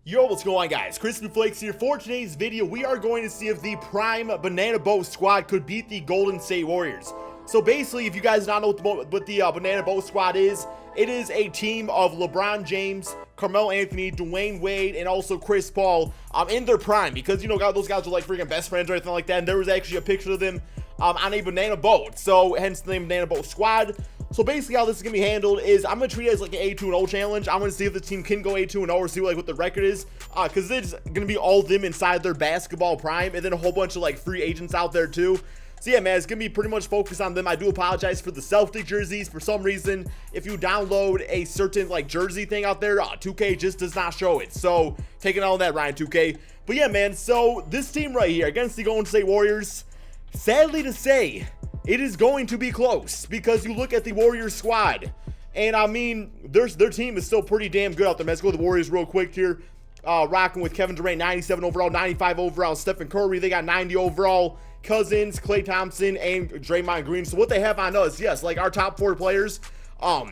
Yo, what's going on, guys? Crispy Flakes here. For today's video, we are going to see if the prime Banana Boat squad could beat the Golden State Warriors. So basically, if you guys don't know what the Banana Boat squad is, it is a team of LeBron James, Carmelo Anthony, Dwayne Wade, and also Chris Paul in their prime. Because, you know, those guys are like freaking best friends or anything like that. And there was actually a picture of them on a banana boat. So hence the name Banana Boat Squad. So basically how this is going to be handled is I'm going to treat it as like an A2-0 challenge. I'm going to see if the team can go A2-0 or see like what the record is. Because it's going to be all of them inside their basketball prime. And then a whole bunch of like free agents out there too. So yeah, man, it's going to be pretty much focused on them. I do apologize for the Celtic jerseys. For some reason, if you download a certain like jersey thing out there, 2K just does not show it. So taking all that, Ryan 2K. But yeah, man, so this team right here against the Golden State Warriors, sadly to say, it is going to be close because you look at the Warriors squad, and I mean, their team is still pretty damn good out there. Let's go to the Warriors real quick here. Rocking with Kevin Durant, 97 overall, 95 overall. Stephen Curry, they got 90 overall. Cousins, Klay Thompson, and Draymond Green. So what they have on us, yes, like our top 4 players are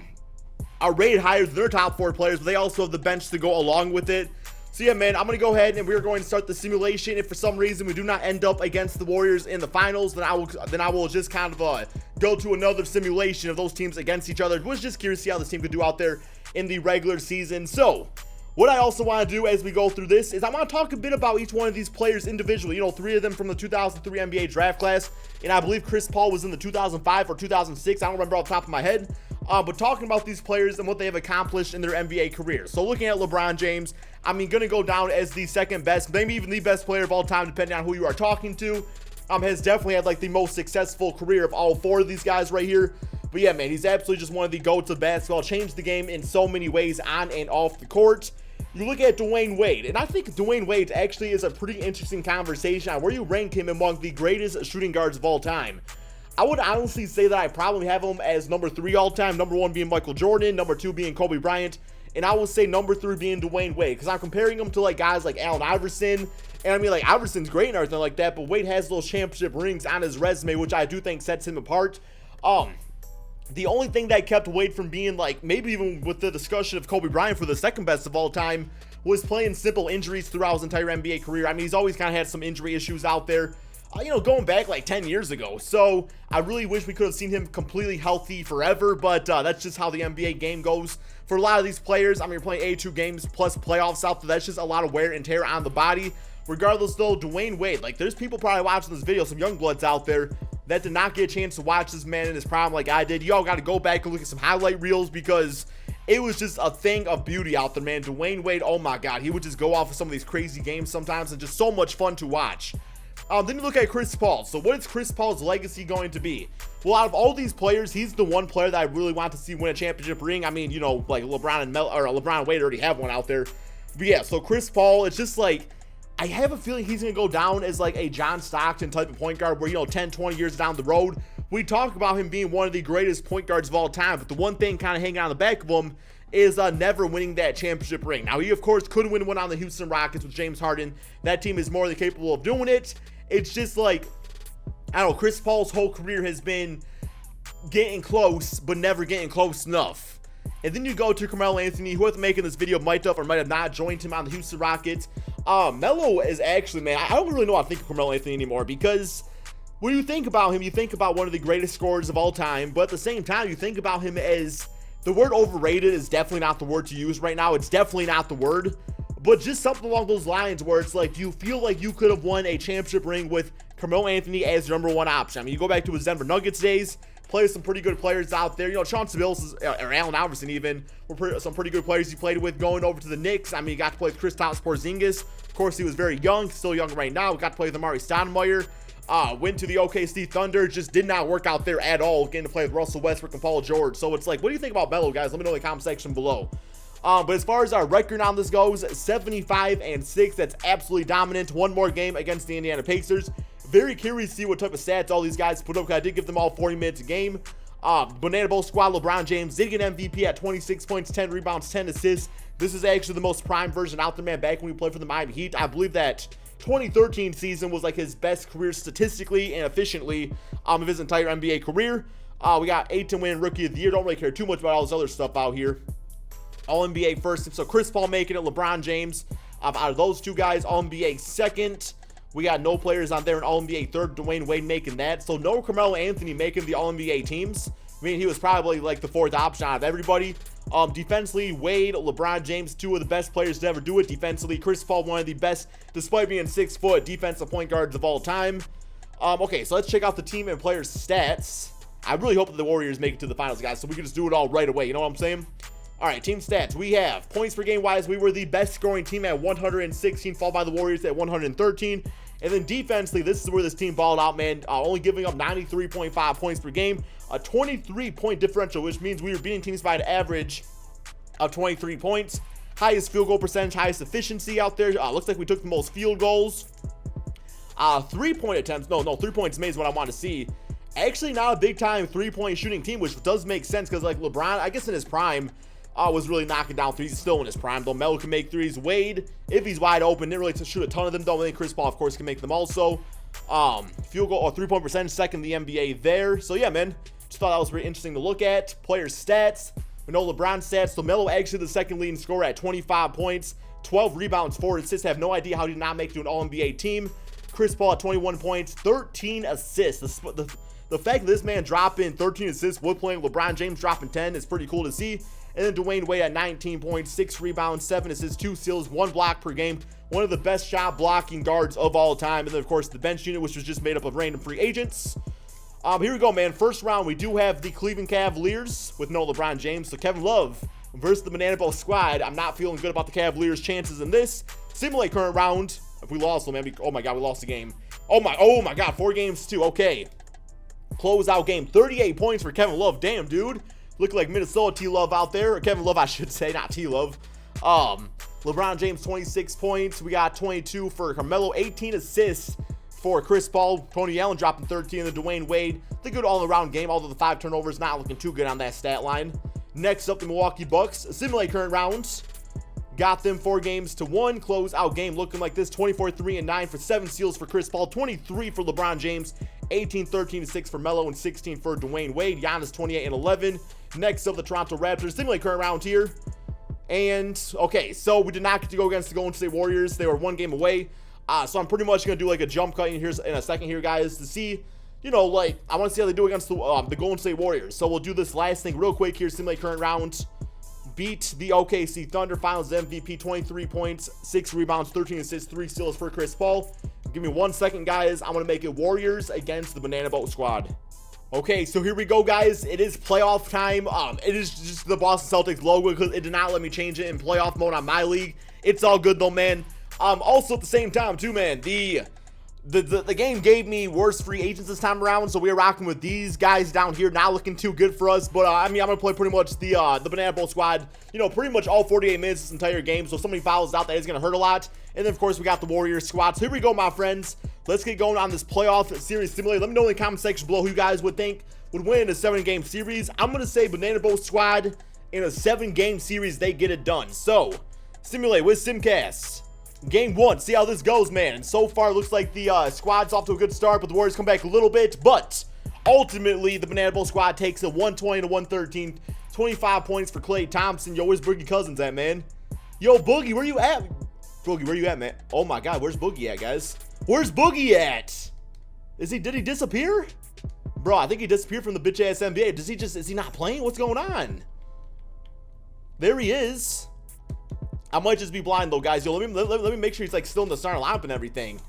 rated higher than their top 4 players, but they also have the bench to go along with it. So yeah, man, I'm going to go ahead and we're going to start the simulation. If for some reason we do not end up against the Warriors in the finals, then I will just kind of go to another simulation of those teams against each other. Was just curious to see how this team could do out there in the regular season. So what I also want to do as we go through this is I want to talk a bit about each one of these players individually. You know, 3 of them from the 2003 NBA draft class, and I believe Chris Paul was in the 2005 or 2006. I don't remember off the top of my head. But talking about these players and what they have accomplished in their NBA career. So looking at LeBron James, I mean, going to go down as the second best, maybe even the best player of all time, depending on who you are talking to. Has definitely had like the most successful career of all 4 of these guys right here. But yeah, man, he's absolutely just one of the GOATs of basketball. Changed the game in so many ways on and off the court. You look at Dwayne Wade, and I think Dwayne Wade actually is a pretty interesting conversation on where you rank him among the greatest shooting guards of all time. I would honestly say that I probably have him as number 3 all time, number 1 being Michael Jordan, number 2 being Kobe Bryant, and I would say number 3 being Dwayne Wade, because I'm comparing him to like guys like Allen Iverson, and I mean like Iverson's great and everything like that, but Wade has those championship rings on his resume, which I do think sets him apart. The only thing that kept Wade from being like, maybe even with the discussion of Kobe Bryant for the second best of all time, was playing simple injuries throughout his entire NBA career. I mean, he's always kind of had some injury issues out there, you know, going back like 10 years ago. So I really wish we could have seen him completely healthy forever, but that's just how the NBA game goes. For a lot of these players, I mean, you're playing 82 games plus playoffs out there. That's just a lot of wear and tear on the body. Regardless, though, Dwayne Wade, like, there's people probably watching this video, some young bloods out there, that did not get a chance to watch this man in his prime like I did. Y'all got to go back and look at some highlight reels because it was just a thing of beauty out there, man. Dwayne Wade, oh my God, he would just go off of some of these crazy games sometimes and just so much fun to watch. Then you look at Chris Paul. So what is Chris Paul's legacy going to be? Well, out of all these players, he's the one player that I really want to see win a championship ring. I mean, you know, like LeBron and LeBron and Wade already have one out there. But yeah, so Chris Paul, it's just like, I have a feeling he's going to go down as like a John Stockton type of point guard where, you know, 10, 20 years down the road, we talk about him being one of the greatest point guards of all time. But the one thing kind of hanging on the back of him is never winning that championship ring. Now, he, of course, could win one on the Houston Rockets with James Harden. That team is more than capable of doing it. It's just like, I don't know, Chris Paul's whole career has been getting close, but never getting close enough. And then you go to Carmelo Anthony, who, after making this video, might have or might have not joined him on the Houston Rockets. Melo is actually, man, I don't really know how to think of Carmelo Anthony anymore, because when you think about him, you think about one of the greatest scorers of all time, but at the same time, you think about him as, the word overrated is definitely not the word to use right now. It's definitely not the word, but just something along those lines where it's like, you feel like you could have won a championship ring with Carmelo Anthony as your number 1 option. I mean, you go back to his Denver Nuggets days, play with some pretty good players out there. You know, Chauncey Billups or Allen Iverson even were some pretty good players he played with going over to the Knicks. I mean, he got to play with Kristaps Porzingis. Of course, he was very young, still young right now. We got to play with Amari Stoudemire. Went to the OKC Thunder, just did not work out there at all, getting to play with Russell Westbrook and Paul George. So it's like, what do you think about Melo, guys? Let me know in the comment section below. But as far as our record on this goes, 75-6. That's absolutely dominant. One more game against the Indiana Pacers. Very curious to see what type of stats all these guys put up, because I did give them all 40 minutes a game. Banana Boat squad, LeBron James did get MVP at 26 points, 10 rebounds, 10 assists. This is actually the most prime version out there, man, back when we played for the Miami Heat. I believe that 2013 season was like his best career statistically and efficiently of his entire NBA career. We got 8 to win Rookie of the Year. Don't really care too much about all this other stuff out here. All NBA first. So Chris Paul making it, LeBron James. Out of those two guys, All-NBA second. We got no players on there in All-NBA third. Dwayne Wade making that. So no Carmelo Anthony making the All-NBA teams. I mean, he was probably like the fourth option out of everybody. Defensively, Wade, LeBron James, two of the best players to ever do it. Defensively, Chris Paul, one of the best, despite being 6 foot, defensive point guards of all time. Okay, so let's check out the team and players' stats. I really hope that the Warriors make it to the finals, guys, so we can just do it all right away. You know what I'm saying? All right, team stats. We have points per game wise. We were the best scoring team at 116, followed by the Warriors at 113. And then defensively, this is where this team balled out, man. Only giving up 93.5 points per game, a 23-point differential, which means we were beating teams by an average of 23 points. Highest field goal percentage, highest efficiency out there. Looks like we took the most field goals. 3-point attempts. No, 3 points made is what I want to see. Actually, not a big-time 3-point shooting team, which does make sense because, like, LeBron, I guess in his prime, was really knocking down threes. He's still in his prime, though. Melo can make threes. Wade, if he's wide open, didn't really shoot a ton of them, though. I think Chris Paul, of course, can make them also. Field goal or 3-point percentage, second in the NBA there. So, yeah, man, just thought that was very interesting to look at. Player stats. We know LeBron stats. So, Melo actually the second leading scorer at 25 points, 12 rebounds, 4 assists. Have no idea how he did not make it to an All-NBA team. Chris Paul at 21 points, 13 assists. The fact that this man dropping 13 assists with playing LeBron James dropping 10 is pretty cool to see. And then Dwayne Wade at 19 points, 6 rebounds, 7 assists, 2 steals, 1 block per game. One of the best shot blocking guards of all time. And then, of course, the bench unit, which was just made up of random free agents. Here we go, man. First round, we do have the Cleveland Cavaliers with no LeBron James. So Kevin Love versus the Banana Boat squad. I'm not feeling good about the Cavaliers' chances in this. Simulate current round. If we lost, man, oh my God, we lost the game. Oh my God, 4 games too. Okay. Closeout game, 38 points for Kevin Love. Damn, dude. Look like Minnesota T-Love out there. Or Kevin Love, I should say, not T-Love. LeBron James, 26 points. We got 22 for Carmelo, 18 assists for Chris Paul. Tony Allen dropping 13. And then Dwayne Wade, the good all-around game, although the 5 turnovers not looking too good on that stat line. Next up, the Milwaukee Bucks. Simulate current rounds. Got them 4 games to 1. Closeout game looking like this. 24, 3, and 9 for 7 steals for Chris Paul. 23 for LeBron James. 18, 13, 6 for Melo, and 16 for Dwayne Wade. Giannis, 28 and 11. Next up, the Toronto Raptors. Simulate current round here. And, okay, so we did not get to go against the Golden State Warriors. They were 1 game away. So I'm pretty much going to do, like, a jump cut in a second here, guys, to see, you know, like, I want to see how they do against the Golden State Warriors. So we'll do this last thing real quick here. Simulate current round. Beat the OKC Thunder, Finals MVP, 23 points, 6 rebounds, 13 assists, 3 steals for Chris Paul. Give me 1 second, guys. I'm going to make it Warriors against the Banana Boat squad. Okay, so here we go, guys. It is playoff time. It is just the Boston Celtics logo because it did not let me change it in playoff mode on my league. It's all good, though, man. Also, at the same time, too, man, the game gave me worse free agents this time around, so we are rocking with these guys down here, not looking too good for us. But I mean, I'm gonna play pretty much the Banana Boat squad, you know, pretty much all 48 minutes this entire game. So if somebody fouls out, that is gonna hurt a lot. And then of course we got the Warriors squad. So here we go, my friends. Let's get going on this playoff series simulator. Let me know in the comment section below who you guys would think would win a 7-game series. I'm gonna say Banana Boat squad in a 7-game series. They get it done. So simulate with Simcast. Game 1, see how this goes, man. And so far, it looks like the squad's off to a good start, but the Warriors come back a little bit. But ultimately, the Banana Boat squad takes a 120 to 113. 25 points for Klay Thompson. Yo, where's Boogie Cousins at, man? Yo, Boogie, where you at? Boogie, where you at, man? Oh my God, where's Boogie at, guys? Where's Boogie at? Did he disappear? Bro, I think he disappeared from the bitch-ass NBA. Is he not playing? What's going on? There he is. I might just be blind though, guys. Yo, let me make sure he's like still in the starting lineup and everything.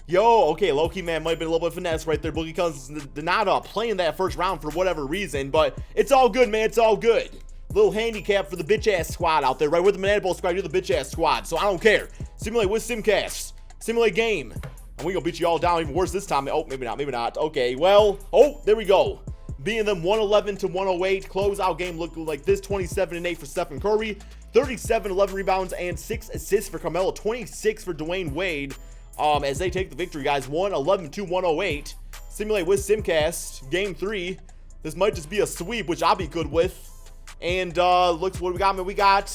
Yo, okay, low-key, man, might have been a little bit of finesse right there. Boogie Cousins did not play in that first round for whatever reason, but it's all good, man. It's all good. Little handicap for the bitch-ass squad out there, right? We're the Banana Boat squad, you're the bitch-ass squad, so I don't care. Simulate with Simcast. Simulate game. And we gonna beat you all down even worse this time. Oh, maybe not. Okay, well, oh, there we go. Beating them 111 to 108. Closeout game looking like this, 27 and 8 for Stephen Curry. 37, 11 rebounds, and 6 assists for Carmelo. 26 for Dwayne Wade. As they take the victory, guys. 111 to 108. Simulate with Simcast. Game 3. This might just be a sweep, which I'll be good with. And looks what we got, man. We got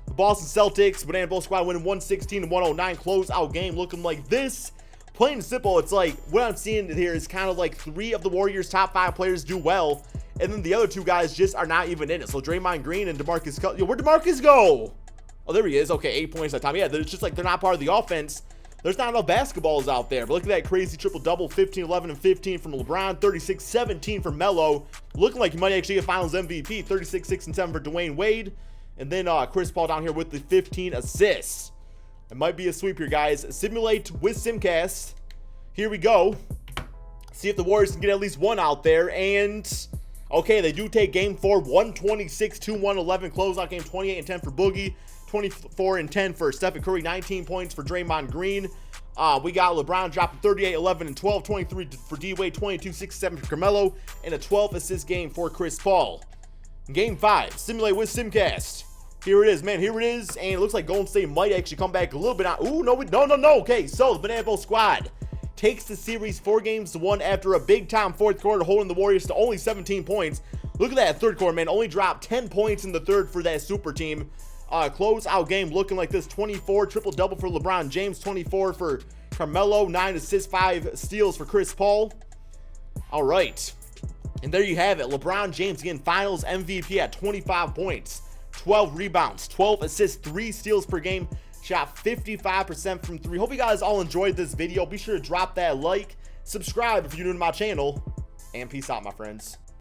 the Boston Celtics. Banana Boat squad winning 116 to 109. Closeout game looking like this. Plain and simple, it's like what I'm seeing here is kind of like 3 of the Warriors' top 5 players do well, and then the other 2 guys just are not even in it. So Draymond Green and DeMarcus Cousins. Yo, where'd DeMarcus go? Oh, there he is. Okay, 8 points that time. Yeah, it's just like they're not part of the offense. There's not enough basketballs out there. But look at that crazy triple-double, 15, 11, and 15 from LeBron, 36, 17 from Melo. Looking like he might actually get Finals MVP, 36, 6, and 7 for Dwayne Wade. And then Chris Paul down here with the 15 assists. It might be a sweep here, guys. Simulate with Simcast. Here we go. See if the Warriors can get at least one out there. And, okay, they do take game 4, 126, 2, 111. Closeout game, 28 and 10 for Boogie. 24 and 10 for Stephen Curry, 19 points for Draymond Green. We got LeBron dropping 38, 11, and 12, 23 for D-Wade, 22, 6, 7 for Carmelo, and a 12-assist game for Chris Paul. Game 5, Simulate with Simcast. Here it is, man. Here it is, and it looks like Golden State might actually come back a little bit out. Ooh, no. Okay, so the Banana Boat squad takes the series 4-1 after a big-time fourth quarter, holding the Warriors to only 17 points. Look at that third quarter, man. Only dropped 10 points in the third for that super team. Close out game looking like this: 24, triple-double for LeBron James, 24 for Carmelo, 9 assists, 5 steals for Chris Paul. All right, and there you have it. LeBron James again, Finals MVP at 25 points, 12 rebounds, 12 assists, 3 steals per game, shot 55% from 3. Hope you guys all enjoyed this video. Be sure to drop that like, subscribe if you're new to my channel, and peace out, my friends.